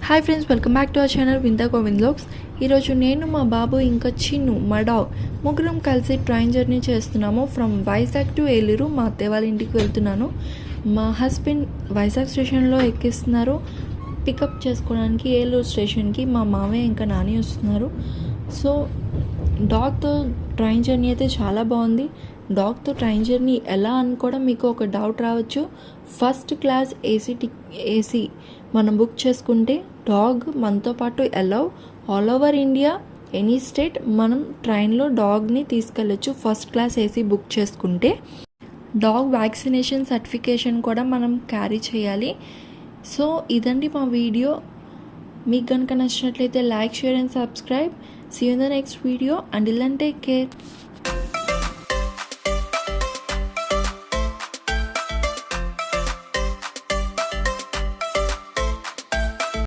Hi friends, welcome back to our channel Vintha Govind vlogs. ఈరోజు నేను, మా బాబు ఇంకా చిన్ను, మా డాగ్ ముగ్గురం కలిసి ట్రైన్ జర్నీ చేస్తున్నాము. From Vizag to Eluru. మా అత్తయ్య వాళ్ళ ఇంటికి వెళ్తున్నాను. మా హస్బెండ్ వైజాగ్ స్టేషన్లో ఎక్కిస్తున్నారు. పికప్ చేసుకోవడానికి ఏలూరు స్టేషన్కి మా మామయ్య ఇంకా నాని వస్తున్నారు. సో డాగ్తో ట్రైన్ జర్నీ అయితే చాలా బాగుంది. డాగ్తో ట్రైన్ జర్నీ ఎలా అనుకోవడం మీకు ఒక డౌట్ రావచ్చు. ఫస్ట్ క్లాస్ ఏసీ మనం బుక్ చేసుకుంటే డాగ్ మనతో పాటు allow all over India any state మనం ట్రైన్లో డాగ్ని తీసుకెళ్ళచ్చు. ఫస్ట్ క్లాస్ ఏసీ బుక్ చేసుకుంటే డాగ్ వ్యాక్సినేషన్ సర్టిఫికేషన్ కూడా మనం క్యారీ చేయాలి. సో ఇదండి మా వీడియో. మీకు కనుక నచ్చినట్లయితే like, share and subscribe. See you in the next video. Until then, take care.